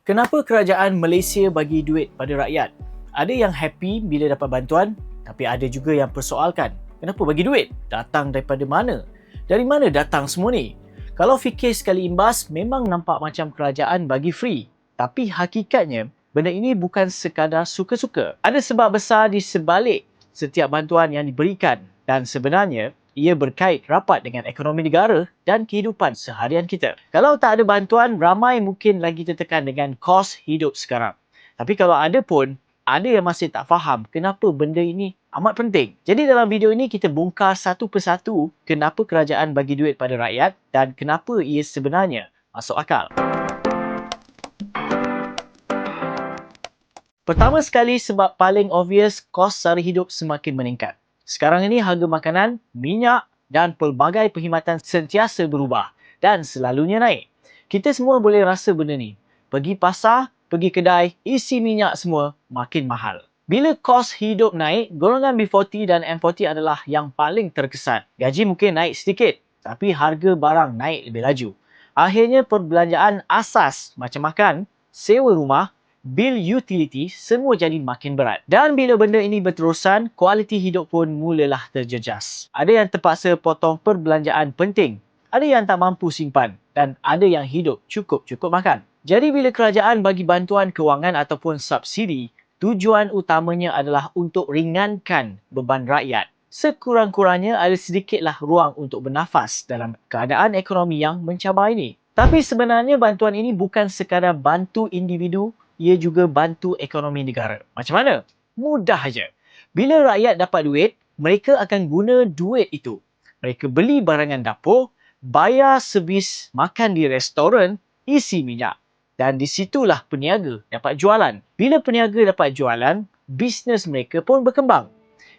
Kenapa kerajaan Malaysia bagi duit pada rakyat? Ada yang happy bila dapat bantuan, tapi ada juga yang persoalkan. Kenapa bagi duit? Datang daripada mana? Dari mana datang semua ni? Kalau fikir sekali imbas, memang nampak macam kerajaan bagi free. Tapi hakikatnya, benda ini bukan sekadar suka-suka. Ada sebab besar di sebalik setiap bantuan yang diberikan. Dan sebenarnya, ia berkait rapat dengan ekonomi negara dan kehidupan seharian kita. Kalau tak ada bantuan, ramai mungkin lagi tertekan dengan kos hidup sekarang. Tapi kalau ada pun, ada yang masih tak faham kenapa benda ini amat penting. Jadi dalam video ini kita bongkar satu persatu kenapa kerajaan bagi duit pada rakyat dan kenapa ia sebenarnya masuk akal. Pertama sekali, sebab paling obvious, kos sara hidup semakin meningkat. Sekarang ini harga makanan, minyak dan pelbagai perkhidmatan sentiasa berubah dan selalunya naik. Kita semua boleh rasa benda ni. Pergi pasar, pergi kedai, isi minyak semua makin mahal. Bila kos hidup naik, golongan B40 dan M40 adalah yang paling terkesan. Gaji mungkin naik sedikit, tapi harga barang naik lebih laju. Akhirnya perbelanjaan asas macam makan, sewa rumah, bil utility semua jadi makin berat. Dan bila benda ini berterusan, kualiti hidup pun mulalah terjejas. Ada yang terpaksa potong perbelanjaan penting, ada yang tak mampu simpan dan ada yang hidup cukup-cukup makan. Jadi bila kerajaan bagi bantuan kewangan ataupun subsidi, tujuan utamanya adalah untuk ringankan beban rakyat. Sekurang-kurangnya ada sedikitlah ruang untuk bernafas dalam keadaan ekonomi yang mencabar ini. Tapi sebenarnya bantuan ini bukan sekadar bantu individu, ia juga bantu ekonomi negara. Macam mana? Mudah aja. Bila rakyat dapat duit, mereka akan guna duit itu. Mereka beli barangan dapur, bayar servis makan di restoran, isi minyak. Dan di situlah peniaga dapat jualan. Bila peniaga dapat jualan, bisnes mereka pun berkembang.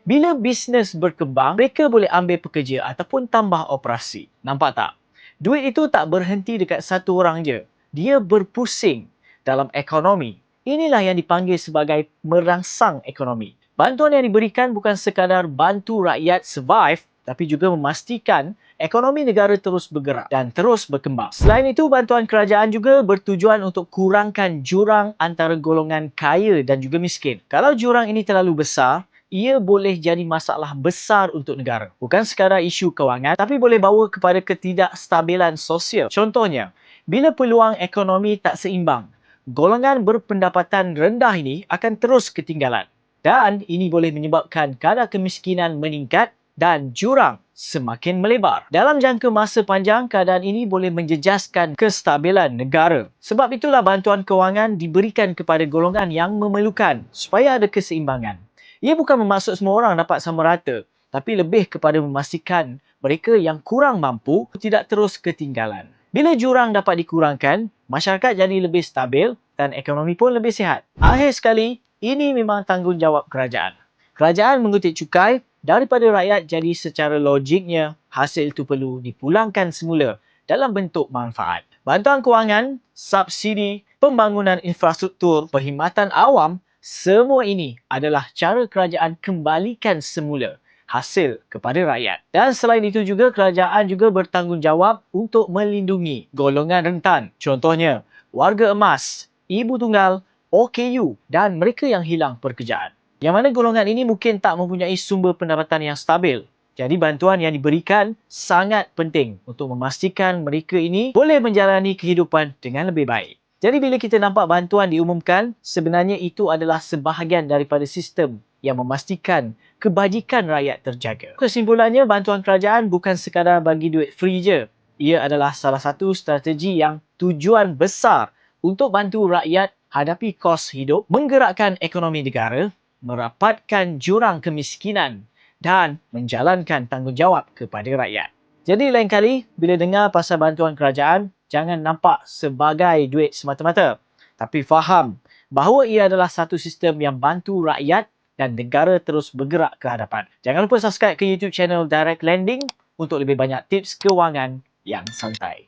Bila bisnes berkembang, mereka boleh ambil pekerja ataupun tambah operasi. Nampak tak? Duit itu tak berhenti dekat satu orang je. Dia berpusing dalam ekonomi. Inilah yang dipanggil sebagai merangsang ekonomi. Bantuan yang diberikan bukan sekadar bantu rakyat survive, tapi juga memastikan ekonomi negara terus bergerak dan terus berkembang. Selain itu, bantuan kerajaan juga bertujuan untuk kurangkan jurang antara golongan kaya dan juga miskin. Kalau jurang ini terlalu besar, ia boleh jadi masalah besar untuk negara. Bukan sekadar isu kewangan, tapi boleh bawa kepada ketidakstabilan sosial. Contohnya, bila peluang ekonomi tak seimbang, golongan berpendapatan rendah ini akan terus ketinggalan. Dan ini boleh menyebabkan kadar kemiskinan meningkat dan jurang semakin melebar. Dalam jangka masa panjang, keadaan ini boleh menjejaskan kestabilan negara. Sebab itulah bantuan kewangan diberikan kepada golongan yang memerlukan supaya ada keseimbangan. Ia bukan bermaksud semua orang dapat sama rata, tapi lebih kepada memastikan mereka yang kurang mampu tidak terus ketinggalan. Bila jurang dapat dikurangkan, masyarakat jadi lebih stabil dan ekonomi pun lebih sihat. Akhir sekali, ini memang tanggungjawab kerajaan. Kerajaan mengutip cukai daripada rakyat, jadi secara logiknya hasil itu perlu dipulangkan semula dalam bentuk manfaat. Bantuan kewangan, subsidi, pembangunan infrastruktur, perkhidmatan awam, semua ini adalah cara kerajaan kembalikan semula hasil kepada rakyat. Dan selain itu juga, kerajaan juga bertanggungjawab untuk melindungi golongan rentan. Contohnya, warga emas, ibu tunggal, OKU dan mereka yang hilang pekerjaan. Yang mana golongan ini mungkin tak mempunyai sumber pendapatan yang stabil. Jadi bantuan yang diberikan sangat penting untuk memastikan mereka ini boleh menjalani kehidupan dengan lebih baik. Jadi bila kita nampak bantuan diumumkan, sebenarnya itu adalah sebahagian daripada sistem yang memastikan kebajikan rakyat terjaga. Kesimpulannya, bantuan kerajaan bukan sekadar bagi duit free je. Ia adalah salah satu strategi yang tujuan besar untuk bantu rakyat hadapi kos hidup, menggerakkan ekonomi negara, merapatkan jurang kemiskinan dan menjalankan tanggungjawab kepada rakyat. Jadi lain kali bila dengar pasal bantuan kerajaan, jangan nampak sebagai duit semata-mata, tapi faham bahawa ia adalah satu sistem yang bantu rakyat dan negara terus bergerak ke hadapan. Jangan lupa subscribe ke YouTube channel Direct Lending untuk lebih banyak tips kewangan yang santai.